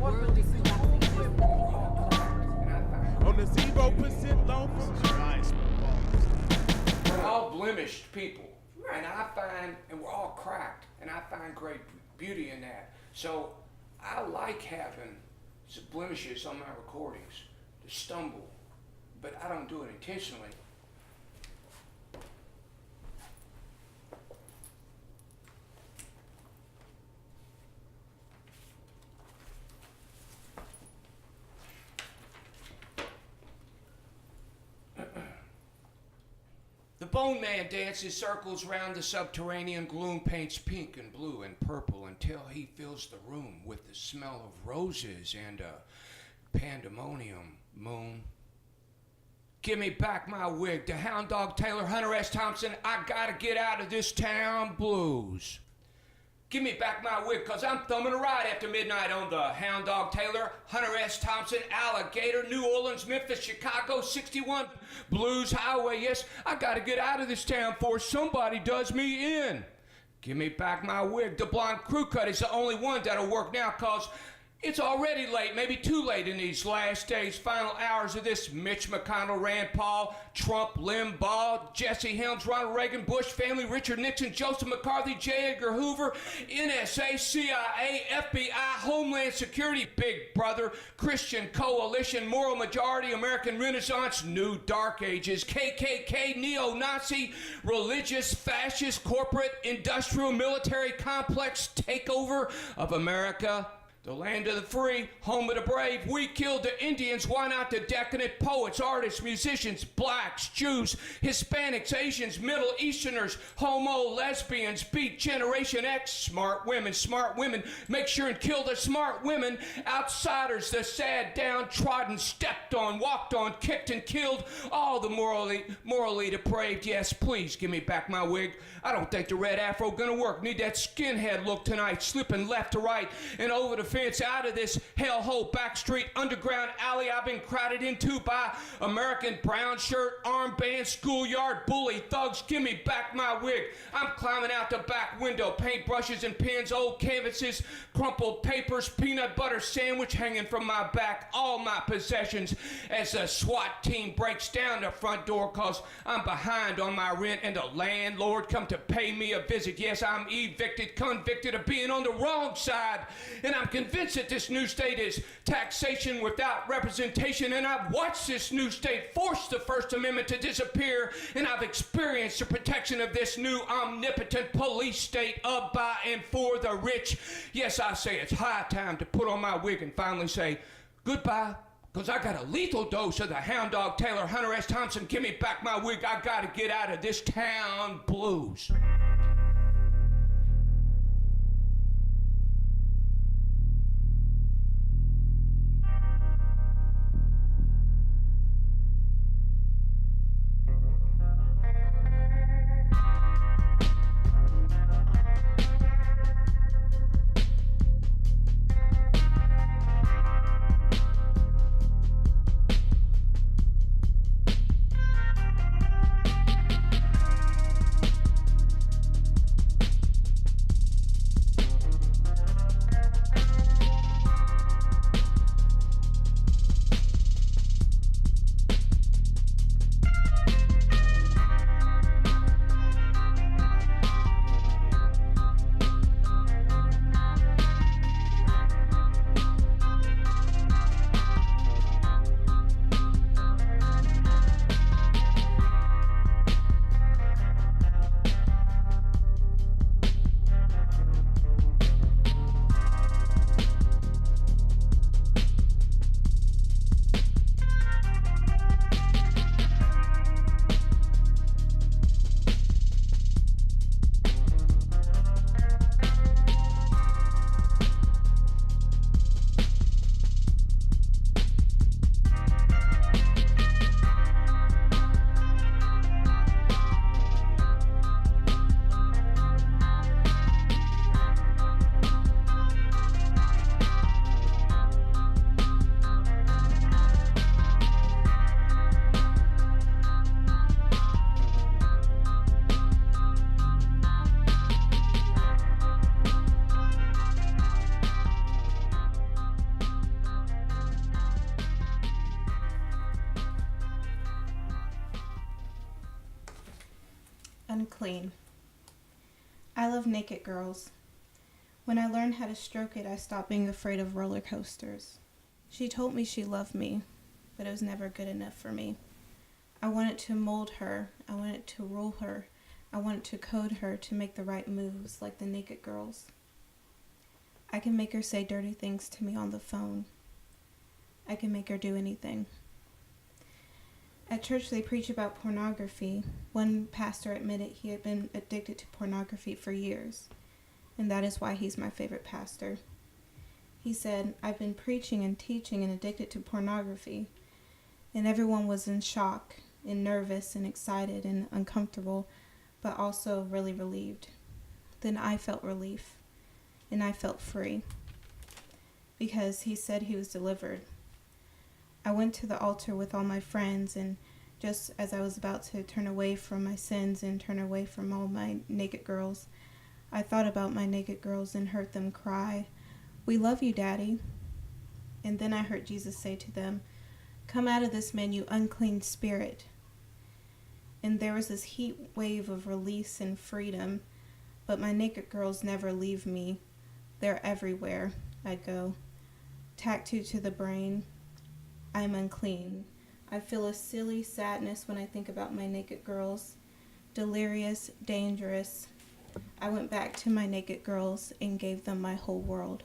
world is collapsing. On the 0% loan from We're all blemished people, and we're all cracked, and I find great beauty in that. So I like having some blemishes on my recordings, to stumble, but I don't do it intentionally. The Bone Man dances circles round the subterranean gloom, paints pink and blue and purple until he fills the room with the smell of roses and a pandemonium moon. Give me back my wig, the Hound Dog Taylor, Hunter S. Thompson, I gotta get out of this town blues. Give me back my wig, cause I'm thumbing a ride after midnight on the Hound Dog Taylor, Hunter S. Thompson, Alligator, New Orleans, Memphis, Chicago, 61 Blues Highway. Yes, I gotta get out of this town before somebody does me in. Give me back my wig. The blonde crew cut is the only one that'll work now, cause it's already late, maybe too late in these last days, final hours of this. Mitch McConnell, Rand Paul, Trump, Limbaugh, Jesse Helms, Ronald Reagan, Bush family, Richard Nixon, Joseph McCarthy, J. Edgar Hoover, NSA, CIA, FBI, Homeland Security, Big Brother, Christian Coalition, Moral Majority, American Renaissance, New Dark Ages, KKK, Neo-Nazi, religious, fascist, corporate, industrial, military complex takeover of America. The land of the free, home of the brave. We killed the Indians, why not the decadent poets, artists, musicians, blacks, Jews, Hispanics, Asians, Middle Easterners, homo, lesbians, beat Generation X, smart women, make sure and kill the smart women, outsiders, the sad, downtrodden, stepped on, walked on, kicked and killed, all the morally depraved. Yes, please give me back my wig. I don't think the red afro gonna work. Need that skinhead look tonight, slipping left to right and over the fence out of this hellhole back street underground alley I've been crowded into by American brown shirt, armband, schoolyard bully thugs. Give me back my wig. I'm climbing out the back window, paintbrushes and pens, old canvases, crumpled papers, peanut butter sandwich hanging from my back, all my possessions as the SWAT team breaks down the front door cause I'm behind on my rent and the landlord come to pay me a visit. Yes, I'm evicted, convicted of being on the wrong side, and I'm convinced that this new state is taxation without representation, and I've watched this new state force the First Amendment to disappear, and I've experienced the protection of this new omnipotent police state of, by, and for the rich. Yes, I say it's high time to put on my wig and finally say goodbye, because I got a lethal dose of the Hound Dog Taylor, Hunter S. Thompson. Give me back my wig. I got to get out of this town blues. unclean. I love naked girls. When I learned how to stroke it, I stopped being afraid of roller coasters. She told me she loved me, but it was never good enough for me. I wanted to mold her. I wanted to rule her. I wanted to code her to make the right moves like the naked girls. I can make her say dirty things to me on the phone. I can make her do anything. At church, they preach about pornography. One pastor admitted he had been addicted to pornography for years, and that is why he's my favorite pastor. He said, "I've been preaching and teaching and addicted to pornography," and everyone was in shock and nervous and excited and uncomfortable, but also really relieved. Then I felt relief, and I felt free, because he said he was delivered. I went to the altar with all my friends, and just as I was about to turn away from my sins and turn away from all my naked girls, I thought about my naked girls and heard them cry, "We love you, Daddy." And then I heard Jesus say to them, "Come out of this man, you unclean spirit." And there was this heat wave of release and freedom, but my naked girls never leave me. They're everywhere I go, tattooed to the brain. I'm unclean. I feel a silly sadness when I think about my naked girls. Delirious, dangerous. I went back to my naked girls and gave them my whole world.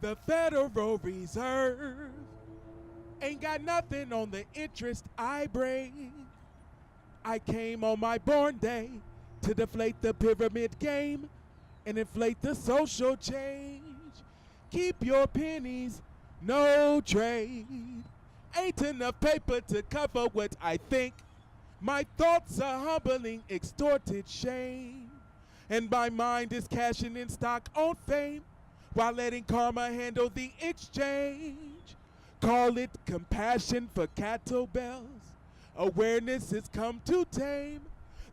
The Federal Reserve ain't got nothing on the interest I bring. I came on my born day to deflate the pyramid game and inflate the social change. Keep your pennies, no trade. Ain't enough paper to cover what I think. My thoughts are humbling, extorted shame. And my mind is cashing in stock on fame while letting karma handle the exchange. Call it compassion for cattle bells. Awareness has come to tame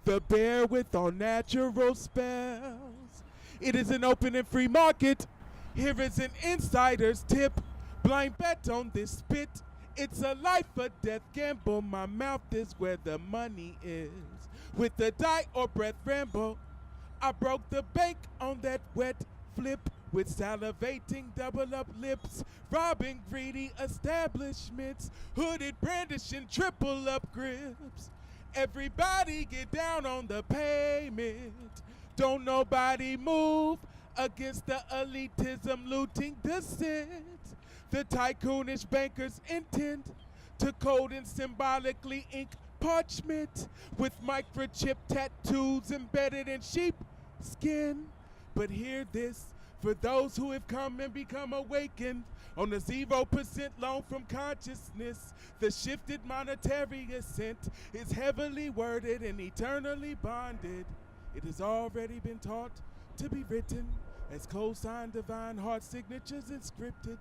the bear with all natural spells. It is an open and free market. Here is an insider's tip. Blind bet on this spit. It's a life or death gamble. My mouth is where the money is. With the die or breath ramble, I broke the bank on that wet flip. With salivating double up lips, robbing greedy establishments, hooded brandishing triple up grips. Everybody get down on the payment. Don't nobody move against the elitism looting dissent. The tycoonish bankers intent to code and symbolically ink parchment with microchip tattoos embedded in sheep skin. But hear this, for those who have come and become awakened On a 0% loan from consciousness, the shifted monetary ascent is heavily worded and eternally bonded. It has already been taught to be written as co-signed divine heart signatures inscripted.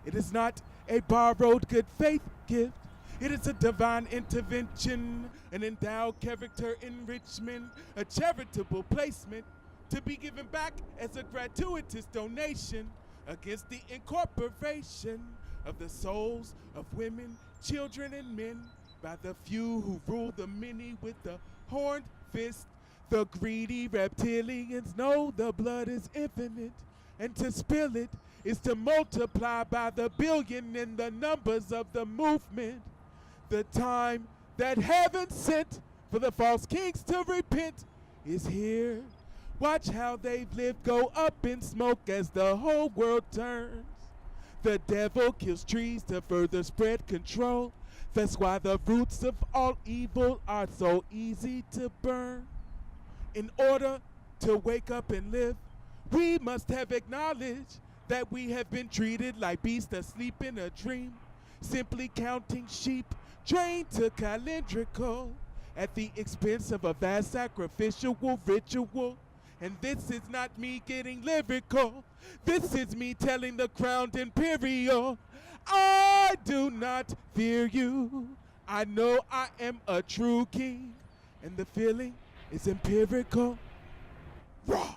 It is not a borrowed good faith gift. It is a divine intervention, an endowed character enrichment, a charitable placement to be given back as a gratuitous donation against the incorporation of the souls of women, children, and men by the few who rule the many with the horned fist. The greedy reptilians know the blood is infinite, and to spill it is to multiply by the billion in the numbers of the movement. The time that heaven sent for the false kings to repent is here. Watch how they've lived go up in smoke as the whole world turns. The devil kills trees to further spread control. That's why the roots of all evil are so easy to burn. In order to wake up and live, we must have acknowledged that we have been treated like beasts asleep in a dream, simply counting sheep, trained to calendrical at the expense of a vast sacrificial ritual. And this is not me getting lyrical. This is me telling the crowned imperial, I do not fear you. I know I am a true king, and the feeling is empirical. Raw.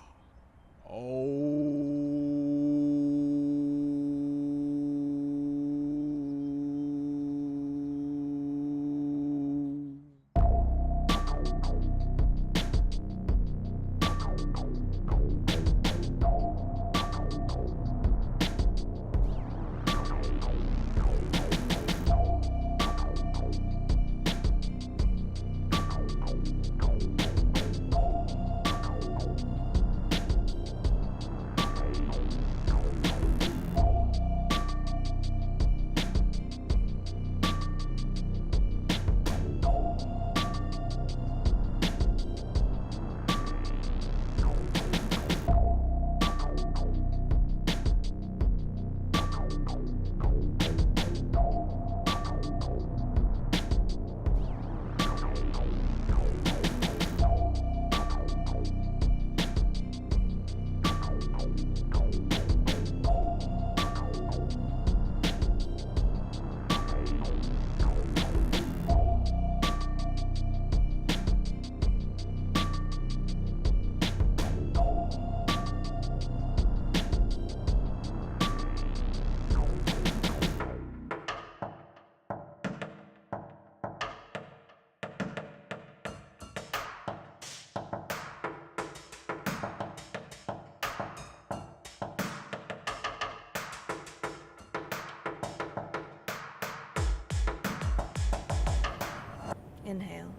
Inhale.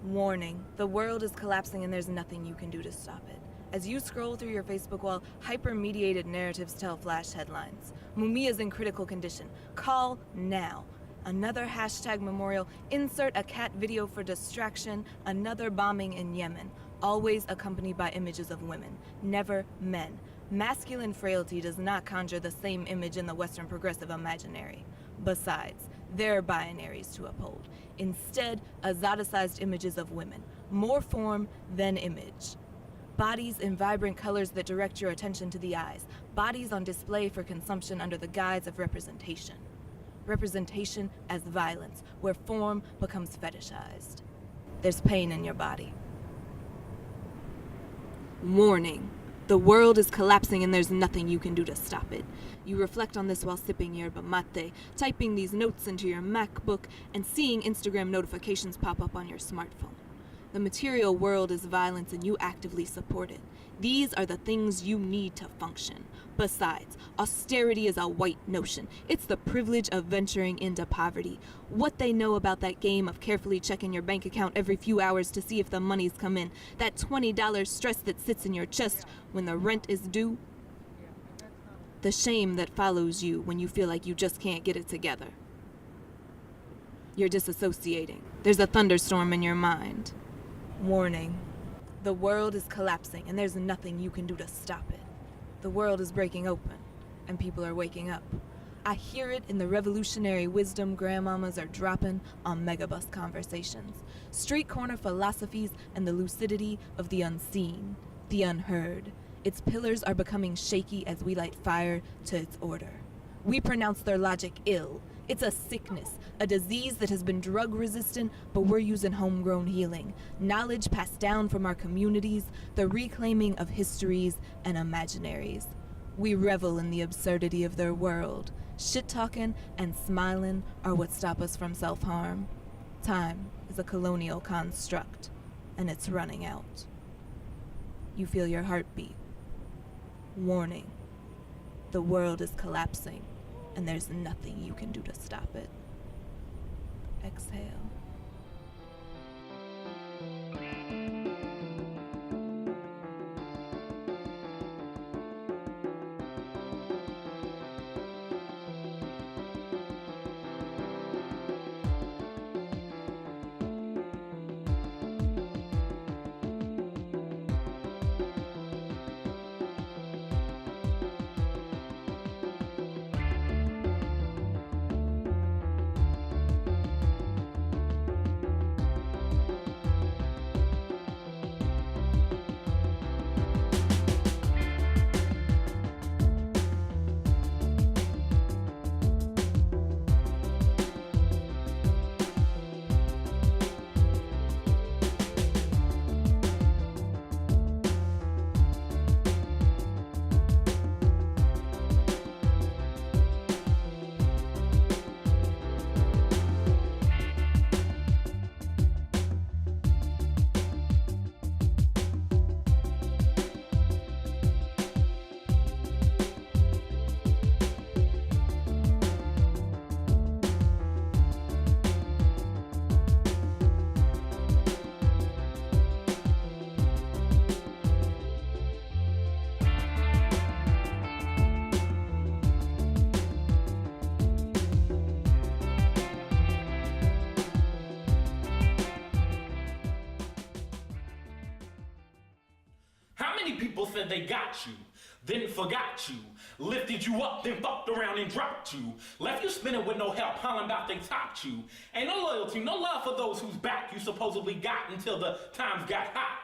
Warning, the world is collapsing and there's nothing you can do to stop it. As you scroll through your Facebook wall, hyper-mediated narratives tell flash headlines. Mumia's in critical condition. Call now. Another hashtag memorial. Insert a cat video for distraction. Another bombing in Yemen. Always accompanied by images of women, never men. Masculine frailty does not conjure the same image in the Western progressive imaginary. Besides, there are binaries to uphold. Instead, exoticized images of women, more form than image. Bodies in vibrant colors that direct your attention to the eyes. Bodies on display for consumption under the guise of representation. Representation as violence, where form becomes fetishized. There's pain in your body. Warning. The world is collapsing and there's nothing you can do to stop it. You reflect on this while sipping yerba mate, typing these notes into your MacBook, and seeing Instagram notifications pop up on your smartphone. The material world is violence and you actively support it. These are the things you need to function. Besides, austerity is a white notion. It's the privilege of venturing into poverty. What they know about that game of carefully checking your bank account every few hours to see if the money's come in. That $20 stress that sits in your chest when the rent is due. The shame that follows you when you feel like you just can't get it together. You're disassociating. There's a thunderstorm in your mind. Warning. The world is collapsing and there's nothing you can do to stop it. The world is breaking open and people are waking up. I hear it in the revolutionary wisdom grandmamas are dropping on megabus conversations, street corner philosophies, and the lucidity of the unseen, the unheard. Its pillars are becoming shaky as we light fire to its order. We pronounce their logic ill. It's a sickness, a disease that has been drug resistant, but we're using homegrown healing, knowledge passed down from our communities, the reclaiming of histories and imaginaries. We revel in the absurdity of their world. Shit-talking and smiling are what stop us from self-harm. Time is a colonial construct, and it's running out. You feel your heartbeat. Warning. The world is collapsing, and there's nothing you can do to stop it. Exhale. People said they got you, then forgot you, lifted you up, then fucked around and dropped you, left you spinning with no help, hollering about they topped you. Ain't no loyalty, no love for those whose back you supposedly got until the times got hot.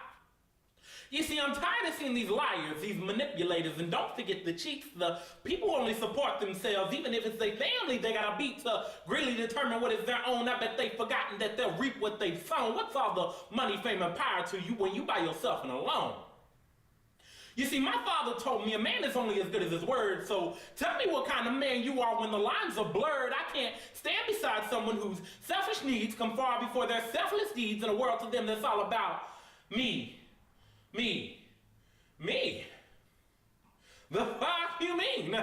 You see, I'm tired of seeing these liars, these manipulators, and don't forget the cheats. The people who only support themselves, even if it's their family they gotta beat to really determine what is their own. I bet they've forgotten that they'll reap what they've sown. What's all the money, fame, and power to you when you by yourself and alone? You see, my father told me a man is only as good as his word, so tell me what kind of man you are when the lines are blurred. I can't stand beside someone whose selfish needs come far before their selfless deeds in a world to them that's all about me. Me. The fuck you mean?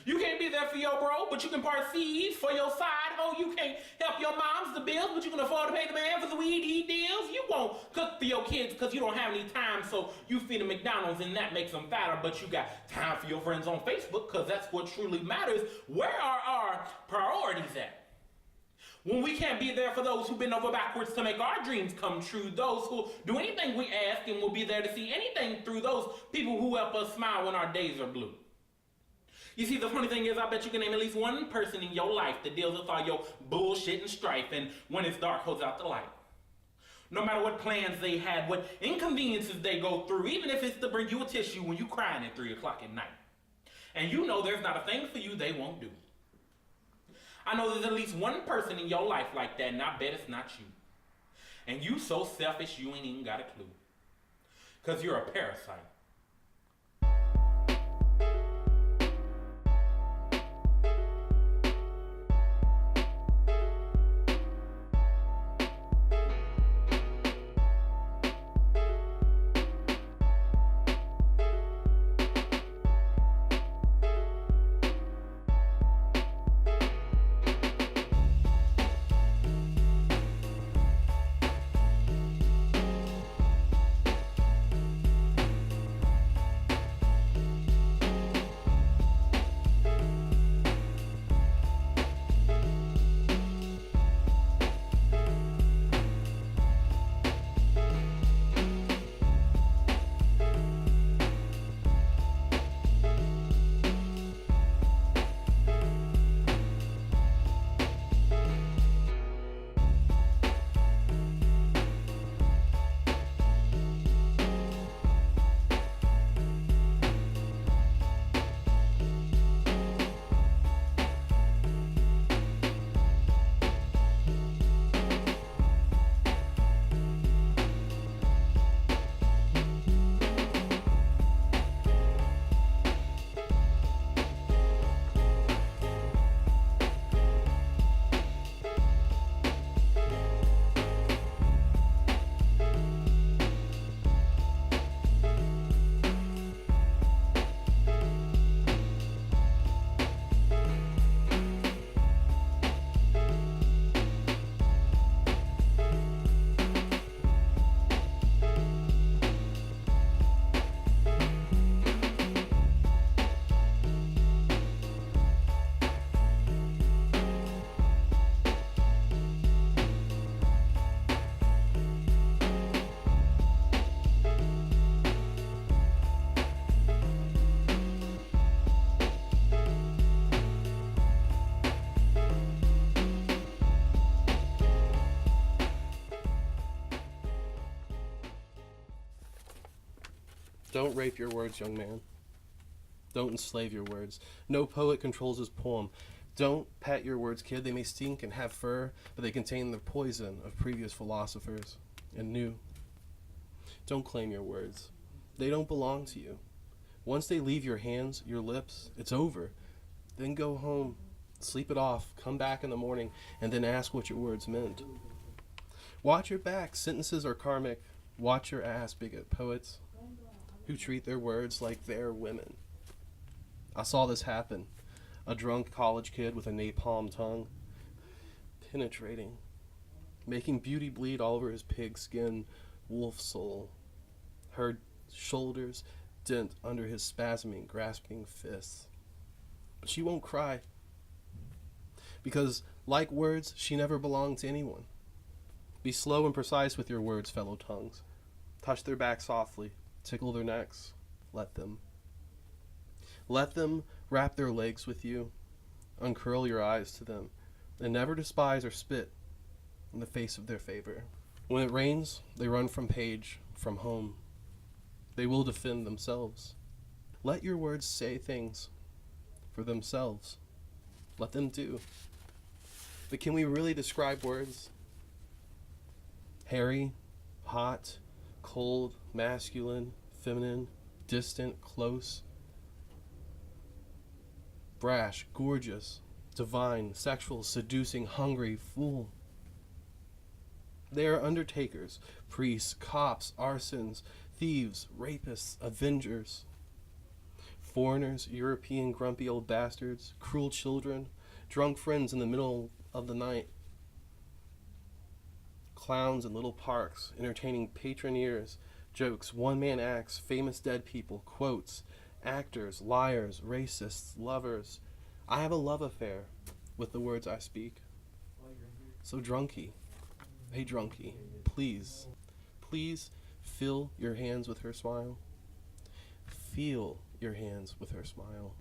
You can't be there for your bro, but you can part seeds for your side hoe. You can't help your moms the bills, but you can afford to pay the man for the weed he deals. You won't cook for your kids because you don't have any time, so you feed them McDonald's and that makes them fatter, but you got time for your friends on Facebook because that's what truly matters. Where are our priorities at? When we can't be there for those who bend over backwards to make our dreams come true, those who do anything we ask and will be there to see anything through, those people who help us smile when our days are blue. You see, the funny thing is, I bet you can name at least one person in your life that deals with all your bullshit and strife and when it's dark holds out the light. No matter what plans they had, what inconveniences they go through, even if it's to bring you a tissue when you crying at 3 o'clock at night. And you know there's not a thing for you they won't do. I know there's at least one person in your life like that, and I bet it's not you. And you so selfish you ain't even got a clue. 'Cause you're a parasite. Don't rape your words, young man. Don't enslave your words. No poet controls his poem. Don't pet your words, kid. They may stink and have fur, but they contain the poison of previous philosophers and new. Don't claim your words. They don't belong to you. Once they leave your hands, your lips, it's over. Then go home, sleep it off, come back in the morning, and then ask what your words meant. Watch your back. Sentences are karmic. Watch your ass, bigot poets who treat their words like they're women. I saw this happen. A drunk college kid with a napalm tongue, penetrating, making beauty bleed all over his pig skin, wolf soul. Her shoulders dent under his spasming, grasping fists. But she won't cry, because, like words, she never belonged to anyone. Be slow and precise with your words, fellow tongues. Touch their backs softly, tickle their necks. Let them. Let them wrap their legs with you, uncurl your eyes to them, and never despise or spit in the face of their favor. When it rains, they run from page, from home. They will defend themselves. Let your words say things for themselves. Let them do. But can we really describe words? Hairy, hot, cold, masculine, feminine, distant, close, brash, gorgeous, divine, sexual, seducing, hungry, fool. They are undertakers, priests, cops, arsons, thieves, rapists, avengers, foreigners, European grumpy old bastards, cruel children, drunk friends in the middle of the night, clowns in little parks, entertaining patroneers, jokes, one-man acts, famous dead people, quotes, actors, liars, racists, lovers. I have a love affair with the words I speak. So drunkie, hey drunkie, please, please fill your hands with her smile. Feel your hands with her smile.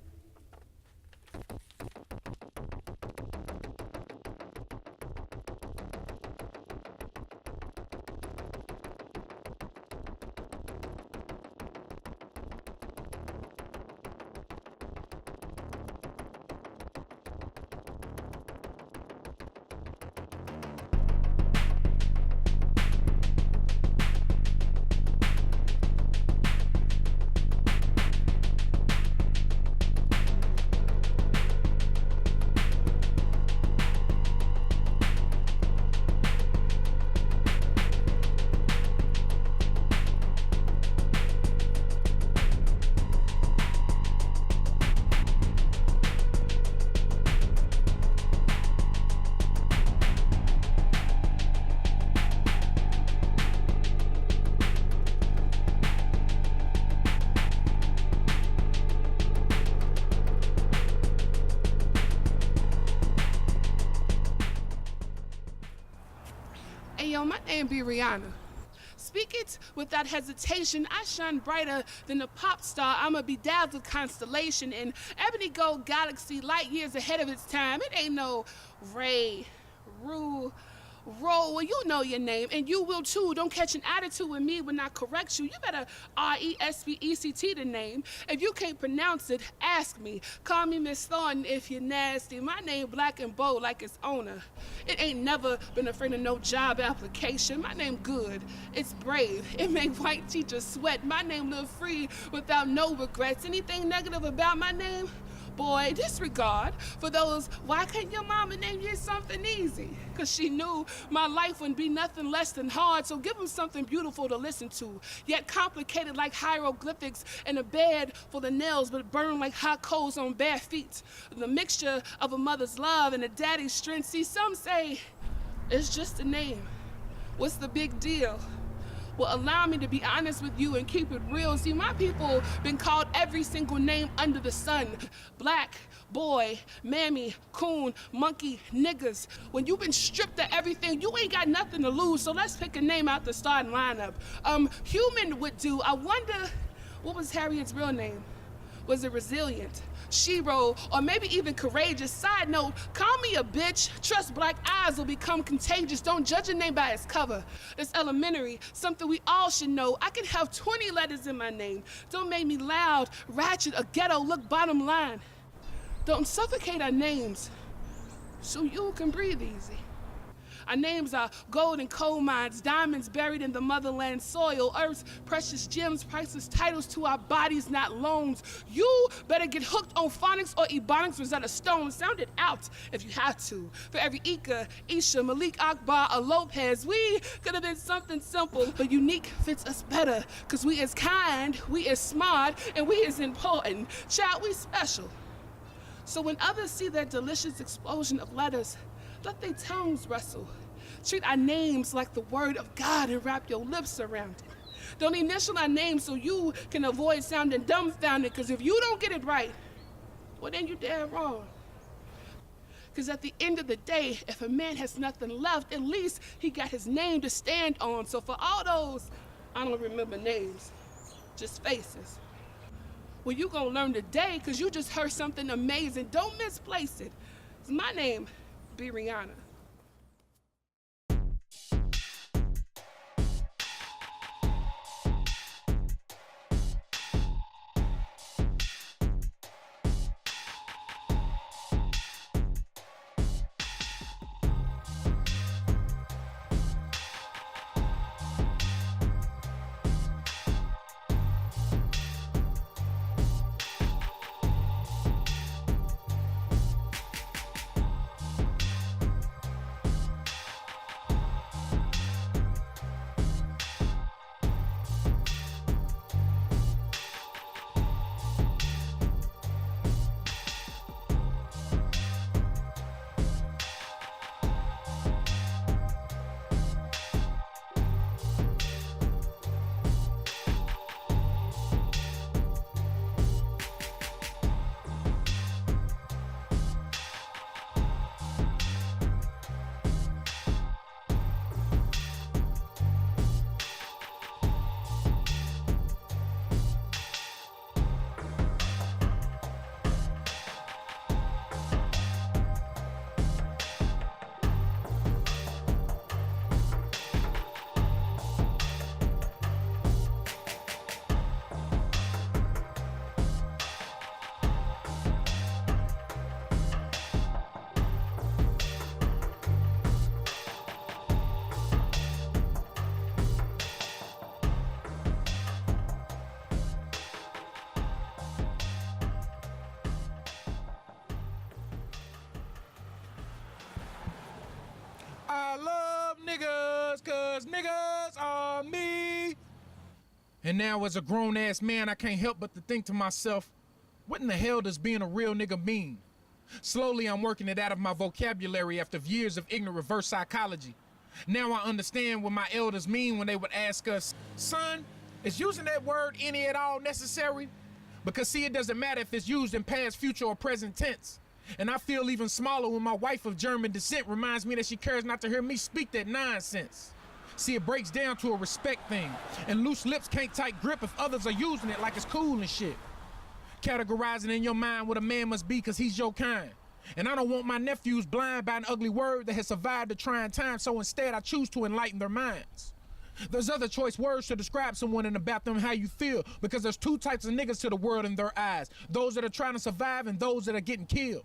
Yo, my name be Rheonna. Speak it without hesitation. I shine brighter than a pop star. I'm a bedazzled constellation in ebony gold galaxy, light years ahead of its time. It ain't no Ray, Rue, Roll. Well, you know your name, and you will too. Don't catch an attitude with me when I correct you. You better R-E-S-P-E-C-T the name. If you can't pronounce it, ask me. Call me Miss Thornton if you're nasty. My name black and bold like its owner. It ain't never been afraid of no job application. My name good. It's brave. It make white teachers sweat. My name live free without no regrets. Anything negative about my name? Boy, disregard for those, why can't your mama name you something easy? Because she knew my life wouldn't be nothing less than hard, so give them something beautiful to listen to, yet complicated like hieroglyphics and a bed full of nails, but burn like hot coals on bare feet. The mixture of a mother's love and a daddy's strength. See, some say it's just a name. What's the big deal? Well, allow me to be honest with you and keep it real. See, my people been called every single name under the sun. Black, boy, mammy, coon, monkey, niggas. When you've been stripped of everything, you ain't got nothing to lose, so let's pick a name out the starting lineup. Human would do. I wonder, what was Harriet's real name? Was it resilient, shero, or maybe even courageous? Side note, call me a bitch. Trust black eyes will become contagious. Don't judge a name by its cover. It's elementary, something we all should know. I can have 20 letters in my name. Don't make me loud, ratchet, or ghetto. Look, bottom line. Don't suffocate our names so you can breathe easy. Our names are gold and coal mines, diamonds buried in the motherland soil, earth's precious gems, priceless titles to our bodies, not loans. You better get hooked on phonics or ebonics, Rosetta Stone. Sound it out if you have to. For every Ika, Isha, Malik Akbar, or Lopez, we could have been something simple, but unique fits us better. Cause we is kind, we is smart, and we is important. Child, we special. So when others see that delicious explosion of letters, let their tongues wrestle. Treat our names like the word of God and wrap your lips around it. Don't initial our names so you can avoid sounding dumbfounded, because if you don't get it right, well then you're dead wrong. Because at the end of the day, if a man has nothing left, at least he got his name to stand on. So for all those, I don't remember names, just faces. Well, you gonna learn today because you just heard something amazing. Don't misplace it. It's my name, be Rheonna. I love niggas, cause niggas are me. And now as a grown-ass man, I can't help but to think to myself, what in the hell does being a real nigga mean? Slowly I'm working it out of my vocabulary after years of ignorant reverse psychology. Now I understand what my elders mean when they would ask us, son, is using that word any at all necessary? Because see, it doesn't matter if it's used in past, future, or present tense. And I feel even smaller when my wife of German descent reminds me that she cares not to hear me speak that nonsense. See, it breaks down to a respect thing, and loose lips can't tight grip if others are using it like it's cool and shit. Categorizing in your mind what a man must be because he's your kind. And I don't want my nephews blind by an ugly word that has survived the trying time, so instead I choose to enlighten their minds. There's other choice words to describe someone and about them how you feel, because there's two types of niggas to the world in their eyes. Those that are trying to survive and those that are getting killed.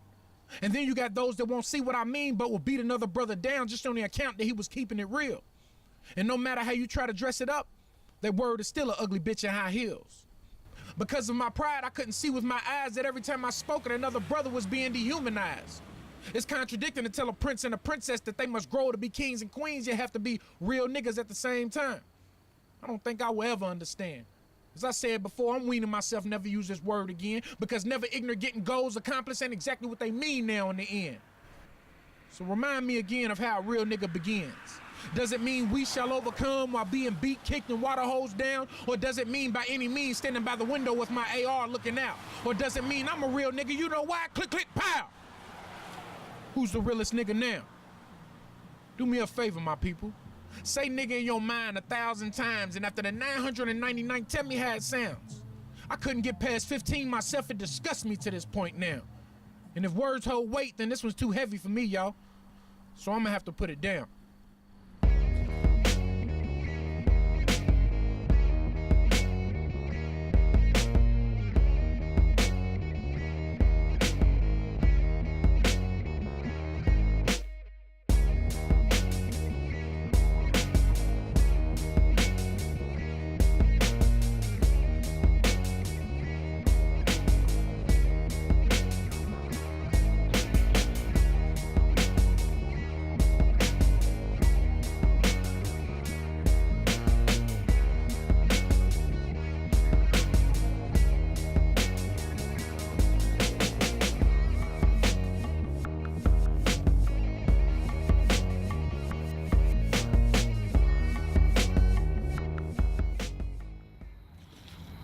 And then you got those that won't see what I mean but will beat another brother down just on the account that he was keeping it real. And no matter how you try to dress it up, that word is still an ugly bitch in high heels. Because of my pride, I couldn't see with my eyes that every time I spoke it, another brother was being dehumanized. It's contradicting to tell a prince and a princess that they must grow to be kings and queens, yet have to be real niggas at the same time. I don't think I will ever understand. As I said before, I'm weaning myself never to use this word again, because never ignorant getting goals accomplished ain't exactly what they mean now in the end. So remind me again of how a real nigga begins. Does it mean we shall overcome while being beat, kicked, and water hose down? Or does it mean by any means standing by the window with my AR looking out? Or does it mean I'm a real nigga, you know why? Click, click, pow! Who's the realest nigga now? Do me a favor, my people. Say nigga in your mind 1,000 times, and after the 999, tell me how it sounds. I couldn't get past 15 myself. It disgusts me to this point now. And if words hold weight, then this one's too heavy for me, y'all. So I'm gonna have to put it down.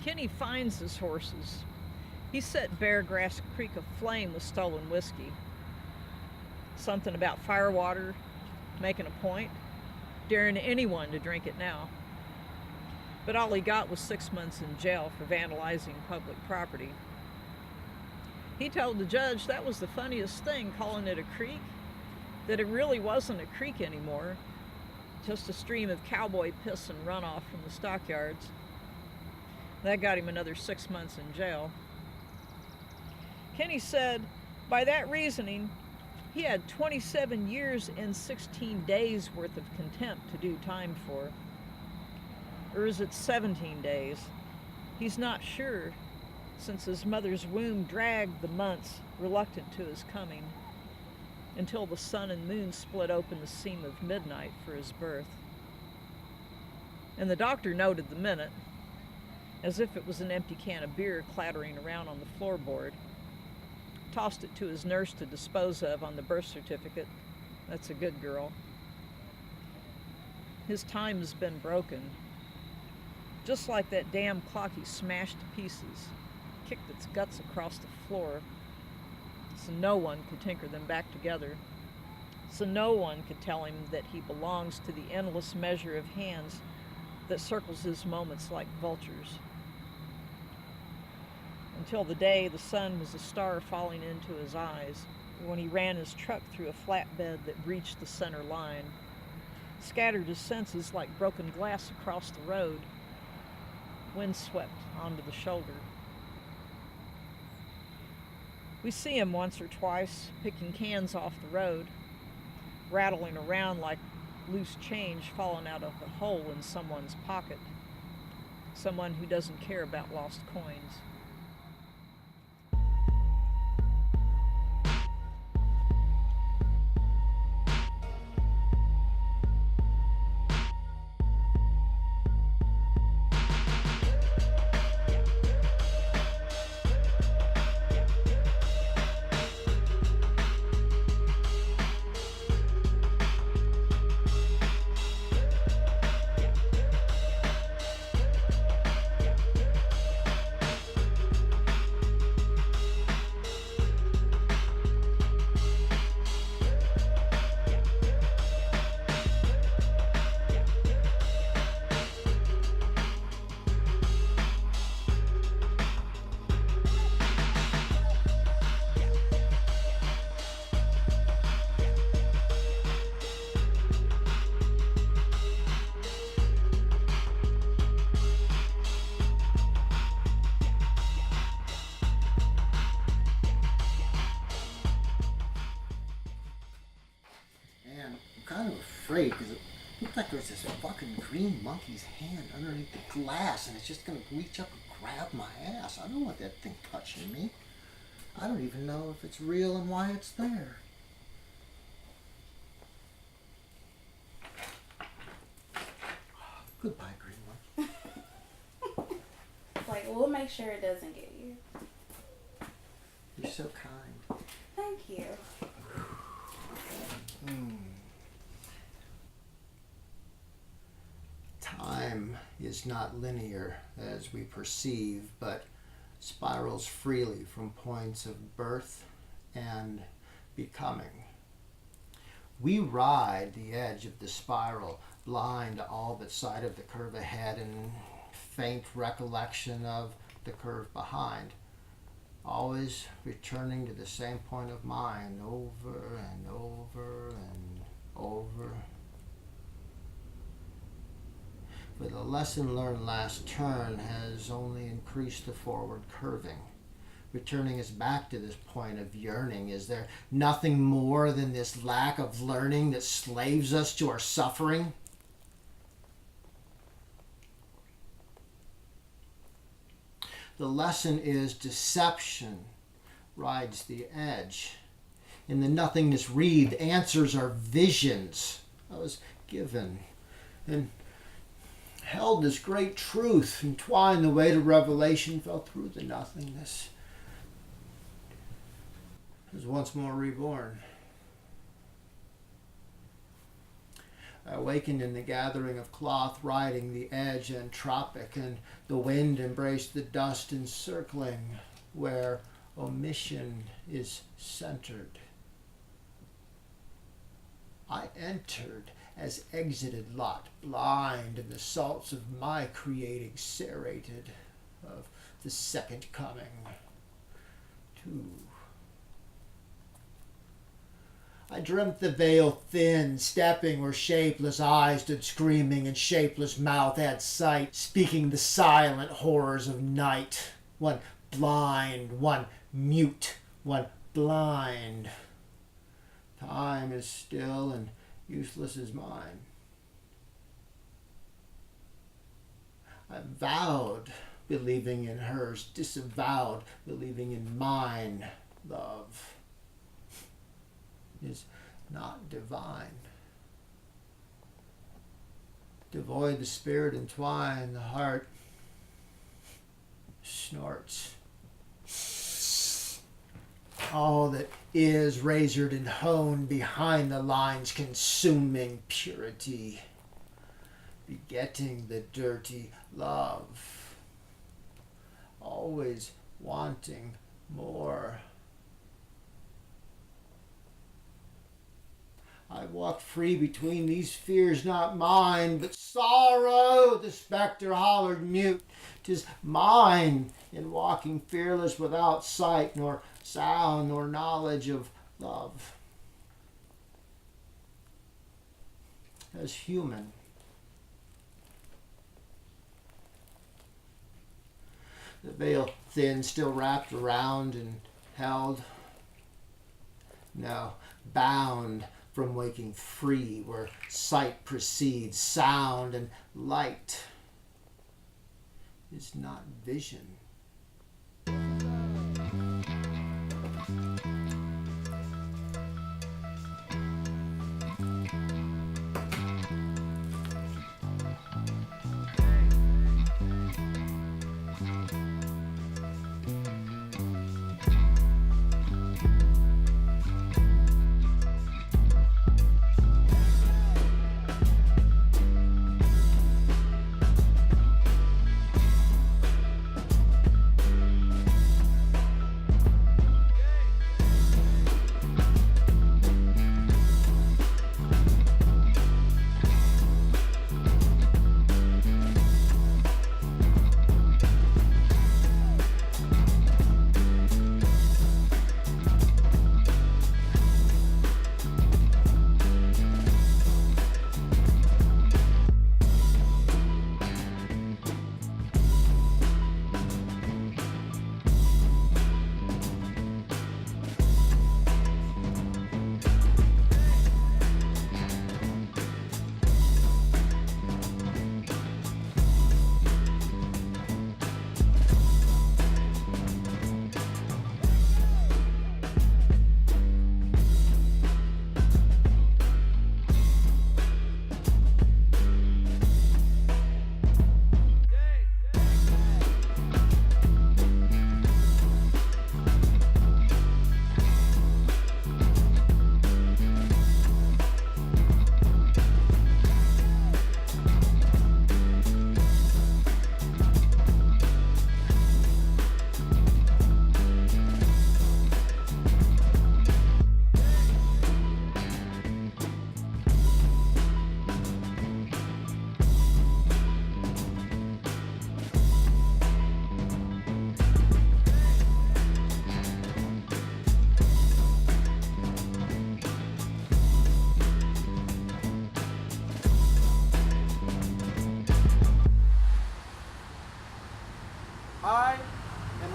Kenny finds his horses. He set Beargrass Creek aflame with stolen whiskey. Something about firewater, making a point, daring anyone to drink it now. But all he got was 6 months in jail for vandalizing public property. He told the judge that was the funniest thing, calling it a creek, that it really wasn't a creek anymore, just a stream of cowboy piss and runoff from the stockyards. That got him another 6 months in jail. Kenny said, by that reasoning, he had 27 years and 16 days worth of contempt to do time for. Or is it 17 days? He's not sure, since his mother's womb dragged the months, reluctant to his coming, until the sun and moon split open the seam of midnight for his birth. And the doctor noted the minute, as if it was an empty can of beer clattering around on the floorboard, tossed it to his nurse to dispose of on the birth certificate. That's a good girl. His time has been broken. Just like that damn clock he smashed to pieces, kicked its guts across the floor, so no one could tinker them back together, so no one could tell him that he belongs to the endless measure of hands that circles his moments like vultures. Until the day the sun was a star falling into his eyes, when he ran his truck through a flatbed that breached the center line, scattered his senses like broken glass across the road, windswept onto the shoulder. We see him once or twice picking cans off the road, rattling around like loose change falling out of a hole in someone's pocket, someone who doesn't care about lost coins. Because it looked like there was this fucking green monkey's hand underneath the glass and it's just gonna reach up and grab my ass. I don't want that thing touching me. I don't even know if it's real and why it's there. Goodbye, green monkey. Like, we'll make sure it doesn't get you. You're so kind. Thank you. Time is not linear as we perceive, but spirals freely from points of birth and becoming. We ride the edge of the spiral, blind to all but sight of the curve ahead and faint recollection of the curve behind, always returning to the same point of mind over and over and over. For the lesson learned last turn has only increased the forward curving, returning us back to this point of yearning. Is there nothing more than this lack of learning that slaves us to our suffering? The lesson is deception rides the edge. In the nothingness read, answers are visions. I was given and held this great truth, entwined the way to revelation, fell through the nothingness. Was once more reborn. I awakened in the gathering of cloth riding the edge entropic, and the wind embraced the dust encircling where omission is centered. I entered as exited Lot, blind in the salts of my creating, serrated of the second coming. Two. I dreamt the veil thin, stepping where shapeless eyes stood screaming and shapeless mouth had sight, speaking the silent horrors of night. One blind, one mute, one blind. Time is still and useless as mine. I vowed believing in hers, disavowed believing in mine. Love is not divine. Devoid the spirit entwined, the heart snorts. All that is razored and honed behind the lines, consuming purity, begetting the dirty love, always wanting more. I walked free between these fears, not mine, but sorrow, the spectre hollered mute. 'Tis mine in walking fearless without sight, nor sound, nor knowledge of love. As human, the veil thin, still wrapped around and held. No, bound from waking free, where sight precedes sound and light is not vision.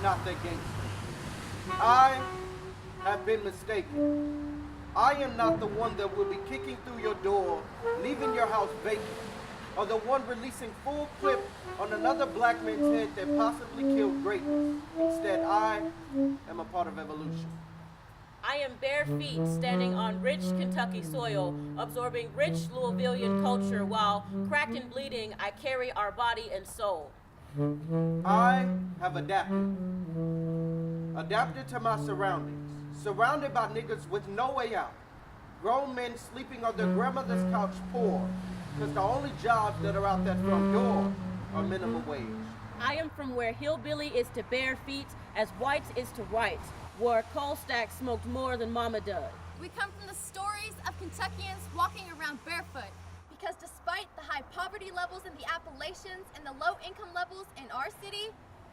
not the gangster. I have been mistaken. I am not the one that will be kicking through your door, leaving your house vacant, or the one releasing full clip on another black man's head that possibly killed greatness. Instead, I am a part of evolution. I am bare feet standing on rich Kentucky soil, absorbing rich Louisvillian culture while cracked and bleeding, I carry our body and soul. I have adapted. Adapted to my surroundings. Surrounded by niggas with no way out. Grown men sleeping on their grandmother's couch poor, because the only jobs that are out that front door are minimum wage. I am from where hillbilly is to bare feet, as white is to white, where coal stack smoked more than mama does. We come from the stories of Kentuckians walking around barefoot, because despite the high poverty levels in the Appalachians and the low income levels in our city,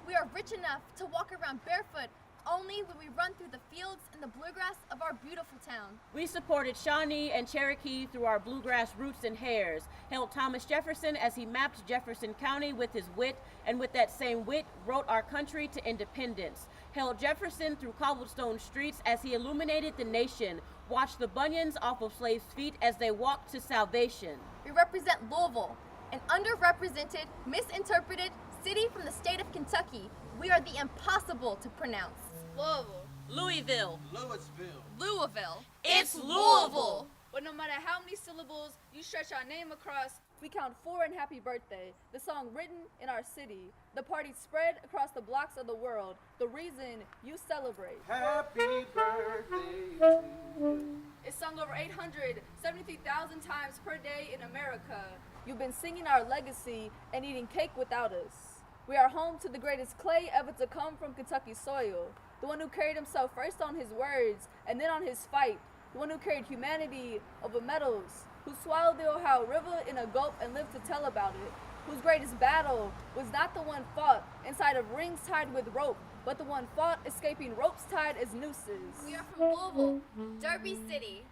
we are rich enough to walk around barefoot only when we run through the fields and the bluegrass of our beautiful town. We supported Shawnee and Cherokee through our bluegrass roots and hairs, held Thomas Jefferson as he mapped Jefferson County with his wit, and with that same wit wrote our country to independence, held Jefferson through cobblestone streets as he illuminated the nation, watched the bunions off of slaves' feet as they walked to salvation. We represent Louisville, an underrepresented, misinterpreted city from the state of Kentucky. We are the impossible to pronounce. Louisville. Louisville. It's Louisville. But no matter how many syllables you stretch our name across, we count 4 in Happy Birthday, the song written in our city, the party spread across the blocks of the world, the reason you celebrate. Happy birthday to you. It's sung over 873,000 times per day in America. You've been singing our legacy and eating cake without us. We are home to the greatest clay ever to come from Kentucky soil, the one who carried himself first on his words and then on his fight, the one who carried humanity over medals, who swallowed the Ohio River in a gulp and lived to tell about it, whose greatest battle was not the one fought inside of rings tied with rope, but the one fought escaping ropes tied as nooses. We are from Louisville, Derby City.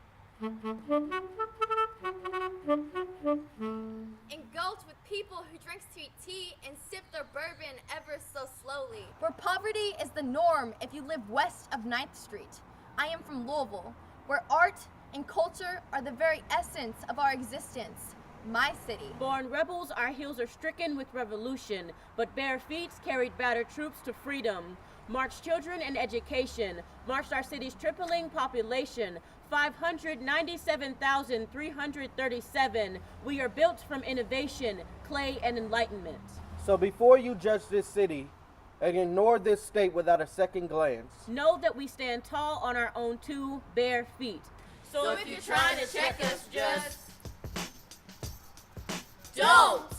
Engulfed with people who drink sweet tea and sip their bourbon ever so slowly. Where poverty is the norm if you live west of 9th Street. I am from Louisville, where art and culture are the very essence of our existence. My city. Born rebels, our heels are stricken with revolution, but bare feet carried battered troops to freedom. Marched children in education, marched our city's tripling population, 597,337. We are built from innovation, clay, and enlightenment. So before you judge this city and ignore this state without a second glance, know that we stand tall on our own 2 bare feet. So if you're trying to check us, just don't!